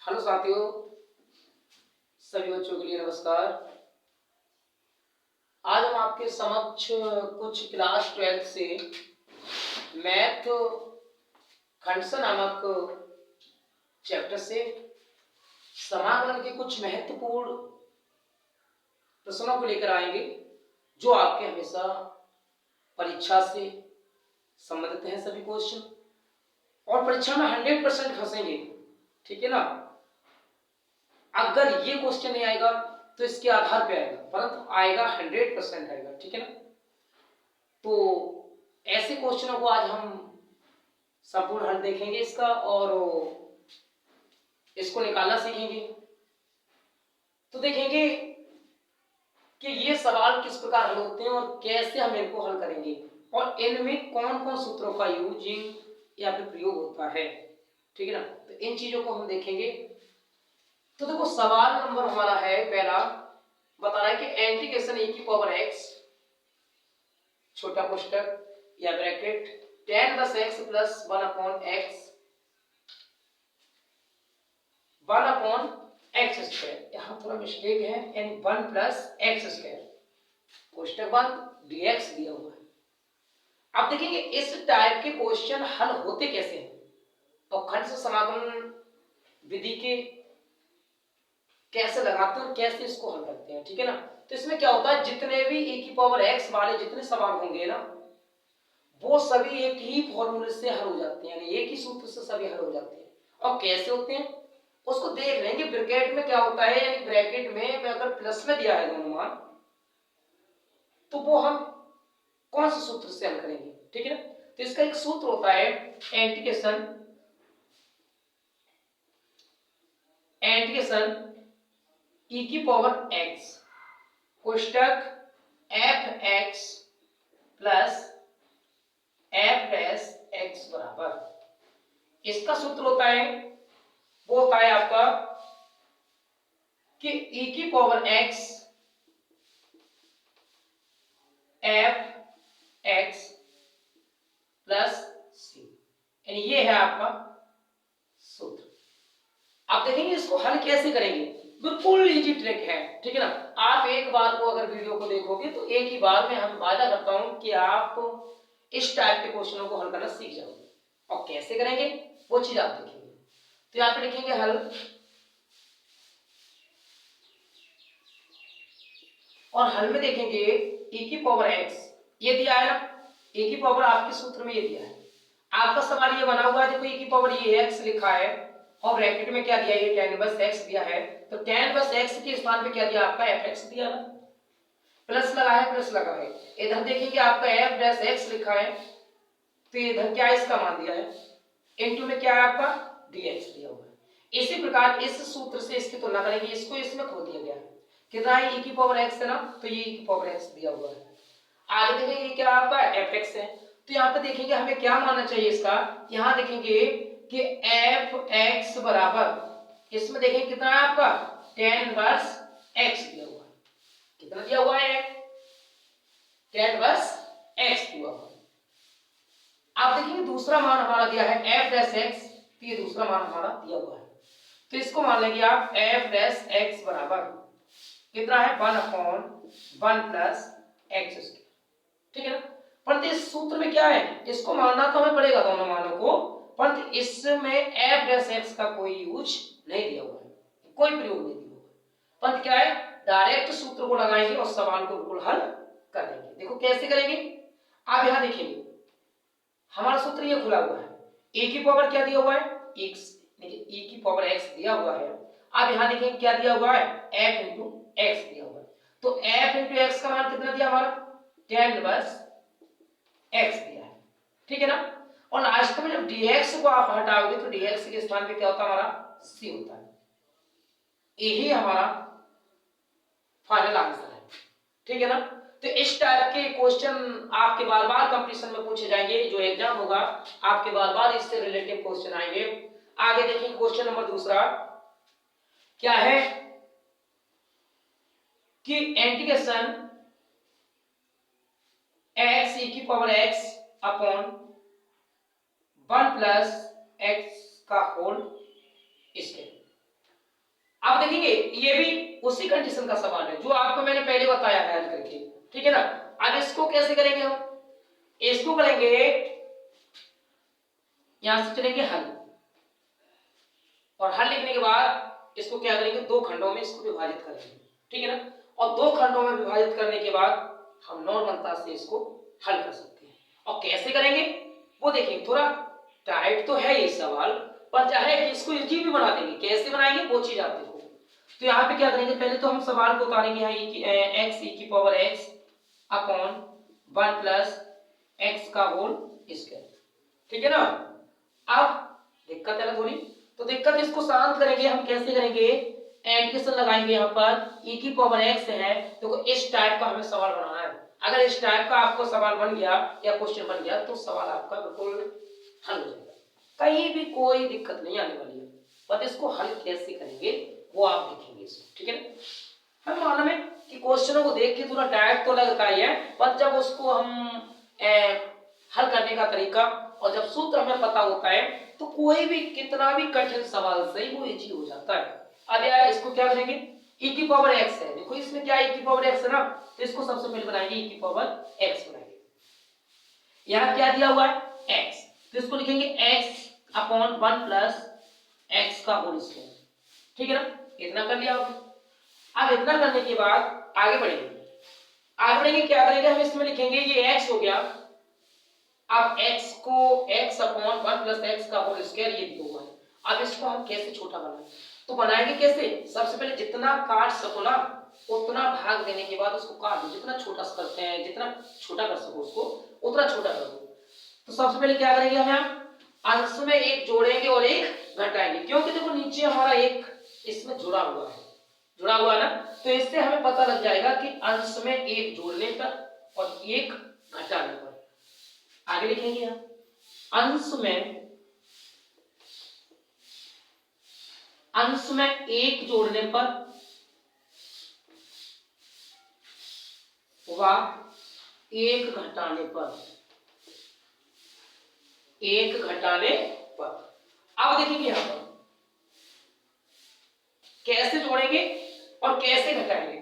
Hello साथियों, सभी बच्चों के लिए नमस्कार। आज हम आपके समक्ष कुछ क्लास 12 से मैथ खंडसा नामक चैप्टर से समाकलन के कुछ महत्वपूर्ण प्रश्नों को लेकर आएंगे, जो आपके हमेशा परीक्षा से संबंधित हैं सभी क्वेश्चन, और परीक्षा में 100% फंसेंगे। ठीक है ना। अगर ये क्वेश्चन नहीं आएगा तो इसके आधार पे आएगा, परंतु आएगा 100% आएगा। ठीक है ना। तो ऐसे क्वेश्चनों को आज हम संपूर्ण हल देखेंगे इसका, और इसको निकालना सीखेंगे। तो देखेंगे कि ये सवाल किस प्रकार हल होते हैं और कैसे हम इनको हल करेंगे, और इनमें कौन कौन सूत्रों का यूजिंग या फिर प्रयोग होता है। ठीक है ना। तो इन चीजों को हम देखेंगे। तो देखो, सवाल नंबर हमारा है पहला, बता रहा है कि इंटीग्रेशन e की पावर x छोटा कोष्टक या ब्रैकेट tan + x + 1/x²। यहां थोड़ा मिस्टेक है, यानी 1 + x² कोष्टक बंद dx दिया हुआ है। अब देखेंगे इस टाइप के क्वेश्चन हल होते कैसे हैं, और खंड समाकलन विधि के कैसे लगाते हैं और कैसे इसको हल करते हैं। ठीक है ना। तो इसमें क्या होता है, जितने भी e की पावर x वाले जितने सवाल होंगे ना, वो सभी एक ही फॉर्मूले से हल हो जाते हैं, यानी एक ही सूत्र से सभी हल हो जाते हैं। और कैसे होते हैं उसको देख लेंगे। ब्रैकेट में क्या होता है, यानी ब्रैकेट में अगर प्लस में दिया है दोनों मान, तो वो हम कौन से सूत्र से हल करेंगे। ठीक है ना। तो इसका एक सूत्र होता है इंटीग्रेशन e की पावर x कोष्टक f(x) + f'(x) बराबर, इसका सूत्र होता है, वो होता है आपका कि e की पावर x f(x) + c, यानी ये है आपका सूत्र। आप देखेंगे इसको हल कैसे करेंगे, बिल्कुल इजी ट्रिक है। ठीक है ना। आप एक बार को अगर वीडियो को देखोगे तो एक ही बार में हम वादा करता हूं कि आप इस टाइप के क्वेश्चनों को हल करना सीख जाओगे। और कैसे करेंगे वो चीज आप देखेंगे। तो यहां पे लिखेंगे हल, और हल में देखेंगे e की पावर x ये दिया है ना, e की पावर आपके सूत्र में ये दिया है। आपका सवाल ये बना हुआ है, देखो e की पावर ये x लिखा है, और ब्रैकेट में क्या दिया, ये tan + x दिया है। तो tan + x के स्थान पे क्या दिया, आपका f(x) दिया ना, प्लस लगा है, प्लस लगा है। इधर देखेंगे आपका f'(x) लिखा है, तो इधर क्या इसका मान दिया है, इनटू में क्या है आपका dx दिया हुआ है। इसी प्रकार इस सूत्र से इसकी तुलना करेंगे, इसको इसमें खो दिया गया है, कितना है e की पावर x है ना, तो ये e की पावर x दिया हुआ है। आगे देखेंगे ये क्या आपका f(x) है, तो यहाँ पे देखेंगे हमें क्या मानना चाहिए इसका, यहाँ देखेंगे कि f(x) बराबर, इसमें देखेंगे कितना है आपका tan 1x दिया हुआ है। कितना दिया हुआ है, tan 1x दिया हुआ है। आप देखेंगे दूसरा मान हमारा दिया है f'(x), तो ये दूसरा मान हमारा दिया हुआ है, तो इसको मान लेंगे आप f'(x) बराबर कितना है 1/1 + x²। ठीक है ना। परंतु इस सूत्र में क्या है, इसको मानना तो हमें पड़ेगा दोनों मानों को, परंतु इसमें f'(x) का कोई यूज नहीं दिया हुआ है, कोई प्रयोग नहीं दिया हुआ है। परंतु क्या है, डायरेक्ट सूत्र को लगाएंगे और सवाल को बिल्कुल हल कर देंगे। देखो कैसे करेंगे, आप यहां देखेंगे हमारा सूत्र ये खुला हुआ है, e की पावर क्या दिया हुआ है x, e की पावर x दिया हुआ है। अब यहां देखेंगे क्या दिया हुआ है, f × x दिया हुआ है। तो f × x का मान कितना दिया हमारा tan 1x दिया है। ठीक है ना। और लास्ट में जब dx को आप हटाओगे तो dx के स्थान पे क्या होता है, हमारा c होता है। यही हमारा फाइनल आंसर है। ठीक है ना। तो इस टाइप के क्वेश्चन आपके बार बार कंपटीशन में पूछे जाएंगे, जो एग्जाम होगा आपके बार बार इससे रिलेटेड क्वेश्चन आएंगे। आगे देखिए क्वेश्चन नंबर दूसरा क्या है कि इंटीग्रेशन x e की पावर x अपॉन 1 + x का होल स्क्वायर, देखेंगे ये भी उसी कंडीशन का सवाल है जो आपको मैंने पहले बताया है हल करके, ठीक है ना। अब इसको कैसे करेंगे हम, इसको करेंगे यहां से चलेंगे हल, और हल लिखने के बाद इसको क्या करेंगे, दो खंडों में इसको विभाजित करेंगे, ठीक है ना। और दो खंडों में विभाजित करने के बाद हम नॉर्मलता से इसको हल कर सकते हैं। और कैसे करेंगे वो देखिए, थोड़ा टाइट तो है ये सवाल, पर चाहे कि इसको इजी भी बना देंगे, कैसे बनाएंगे वो चीज आप देखो। तो यहाँ पे क्या करेंगे, पहले तो हम सवाल को उतारेंगे यहाँ एक्स ई की power x upon 1 plus x का होल स्क्वायर, ठीक है ना। अब दिक्कत है ना थोड़ी, तो दिक्कत इसको शांत करेंगे हम, कैसे करेंगे, एडिशन लगाएंगे यहाँ पर e की पावर x है, देखो इस टाइप का हमें सवाल बनाना है। अगर इस टाइप का आपको सवाल बन गया या क्वेश्चन बन गया तो सवाल आपका बिल्कुल हल हो जाएगा, कहीं भी कोई दिक्कत नहीं आने वाली है। बट इसको हल कैसे करेंगे वो आप देखेंगे इसमें, ठीक है ना। हमें मालूम है कि क्वेश्चनों को देख के थोड़ा टाइट तो लगता ही है, पर जब उसको हम हल करने का तरीका और जब सूत्र हमें पता होता है तो कोई भी कितना भी कठिन सवाल से वो इजी हो जाता है। अब यार इसको क्या करेंगे, e की पावर x है, देखो इसमें क्या e की पावर x है ना, तो इसको सबसे पहले बनाएंगे e की पावर x बनाएंगे। यहाँ क्या दिया हुआ है x, तो इसको लिखेंगे x अपॉन 1 प्लस x का होल स्क्वायर, ठीक है ना। इतना कर लिया आपने। अब इतना करने के बाद आगे बढ़ेंगे, क्या करेंगे हम, इसमें लिखेंगे ये x हो गया। अब x को x अपॉन 1 प्लस x का होल स्क्वायर ये दिया हुआ है। अब इसको हम कैसे छोटा बनाएं, तो बनाएंगे कैसे, सबसे पहले जितना काट सको ना उतना भाग देने के बाद उसको काट दो, जितना छोटा करते हैं जितना छोटा कर सको उसको उतना छोटा कर दो। तो सबसे पहले क्या करेंगे हम, अंश में एक जोड़ेंगे और एक घटाएंगे, क्योंकि देखो नीचे हमारा एक इसमें जुड़ा हुआ है ना, तो इससे हमें पता लग जाएगा कि अंश में एक जोड़ने पर और एक घटाने पर। आगे लिखेंगे हम, अंश में एक जोड़ने पर व एक घटाने पर, अब देखेंगे यहां पर कैसे जोड़ेंगे और कैसे घटाएंगे,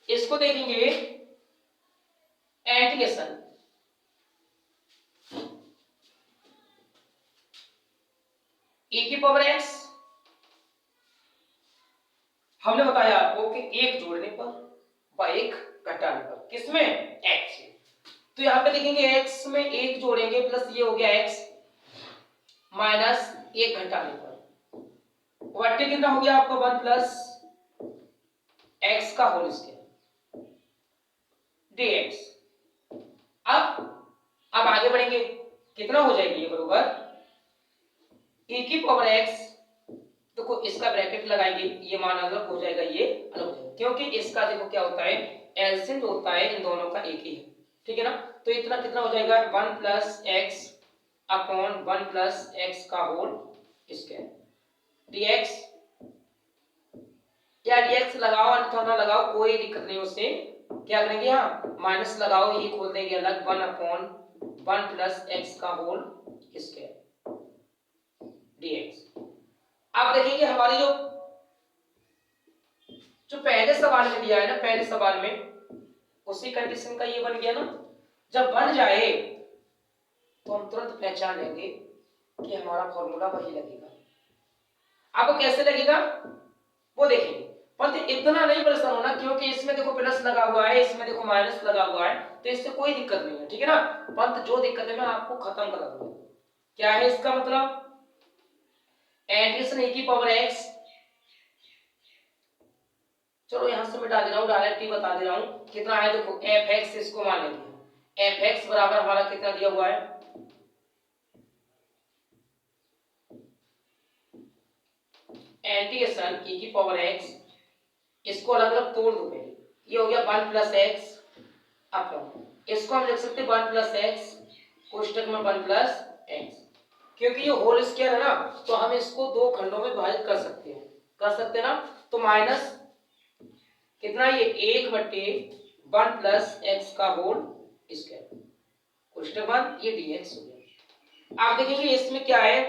इसको देखेंगे एडिशन। e की पावर x हमने बताया आपको कि एक जोड़ने पर व एक घटाने पर, किसमें x। तो यहां पे देखेंगे x में एक जोड़ेंगे प्लस ये हो गया x माइनस एक घटाने पर, बट्टे कितना हो गया आपका 1 प्लस x का होल स्क्वायर dx। अब आगे बढ़ेंगे, कितना हो जाएगी ये बरोबर e की पावर x, देखो इसका ब्रैकेट लगाएंगे, ये मान अलग हो जाएगा, ये अलग हो जाएगा, क्योंकि इसका देखो क्या होता है एलसीएम जो होता है इन दोनों का एक ही है, ठीक है ना। तो इतना कितना हो जाएगा 1 plus x upon 1 plus x का होल स्क्वायर dx, या dx लगाओ अन्यथा ना लगाओ कोई दिक्कत नहीं, उससे क्या करेंगे यहाँ माइनस लगाओ, ये खोल देंगे अलग 1 अपॉन 1 प्लस x का होल स्क्वायर dx। अब देखेंगे हमारी जो पहले सवाल में दिया है ना, पहले सवाल में उसी कंडीशन का ये बन गया ना, जब बन जाए तो हम तुरंत पहचान लेंगे कि हमारा फॉर्मूला वही लगेगा। अब कैसे लगेगा वो देखेंगे, पर इतना नहीं परेशान होना, क्योंकि इसमें देखो प्लस लगा हुआ है, इसमें देखो माइनस लगा हुआ है, तो इससे कोई दिक्कत नहीं है, ठीक है ना। पर जो दिक्कत है मैं आपको खत्म करा दूंगा। क्या है इसका मतलब, एडिशन e की पावर x, चलो यहां से मिटा दे रहा हूं, डायरेक्ट ही बता दे रहा हूं कितना है, देखो fx इसको मान लेंगे, fx बराबर हमारा कितना दिया हुआ है, एडिशन e की पावर x, इसको अलग अलग तोड़ दो पहले, ये हो गया 1 प्लस x अपॉन, इसको हम लिख सकते हैं 1 प्लस x कोष्टक में 1 प्लस x, क्योंकि ये होल स्क्वायर है ना तो हम इसको दो खंडों में विभाजित कर सकते हैं ना, तो माइनस कितना ये 1 बटे 1 प्लस x का होल स्क्वायर कोष्टक बंद, ये dx हो गया। आप देखेंगे इसमें क्या है,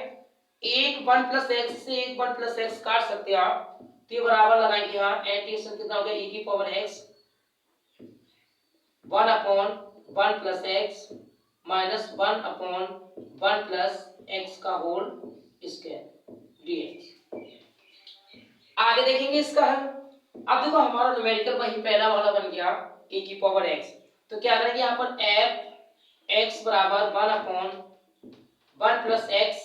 एक 1 प्लस x से एक 1 प्लस x काट सकते हैं आप, तो ये बराबर लगाएंगे यहाँ इंटीग्रेशन कितना हो गया e की power x 1 upon 1 plus x minus 1 upon 1 plus x का होल स्क्वायर dx। आगे देखेंगे इसका है। अब देखो हमारा न्यूमेरिकल वही पहला वाला बन गया e की पावर x। तो क्या करेंगे यहाँ पर f x बराबर 1 अपॉन 1 प्लस एक्स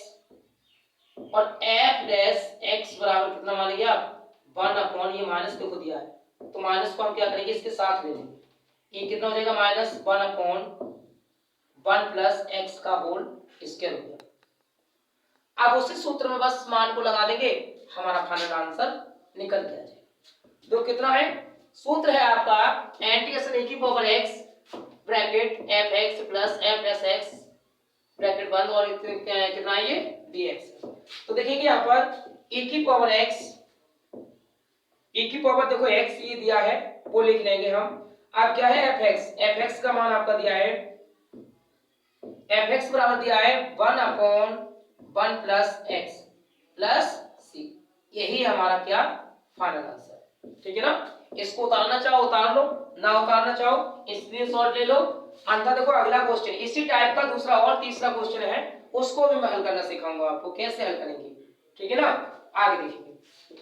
और f डैश x बराबर कितना मान लिया 1 अपॉन ये माइनस देखो दिया है तो माइनस को हम क्या करेंगे इसके साथ ले लेंगे। ये कितना हो जाएगा माइनस 1 अपॉन 1 प्लस एक्स का होल स्क्वायर हो गया। अब उसी सूत्र में बस मान को लगा देंगे हमारा फाइनल आंसर निकल के आ जाएगा। तो कितना है सूत्र है आपका इंटीग्रेशन e की power x bracket fx plus f dash x bracket बंद और कितना है ये dx। तो देखिए यहाँ पर e की पावर x e की पावर देखो x ये दिया है वो लिख लेंगे हम। अब क्या है fx का मान आपका दिया है fx बराबर दिया है 1 upon 1 plus x plus c। यही हमारा क्या फाइनल आंसर। ठीक है ना। इसको उतारना चाहो उतार लो ना उतारना चाहो स्क्रीनशॉट ले लो। अन्यथा देखो अगला क्वेश्चन इसी टाइप का दूसरा और तीसरा क्वेश्चन है उसको भी मैं हल करना सिखाऊंगा आपको कैसे हल करेंगे। ठीक है ना। आगे देखेंगे।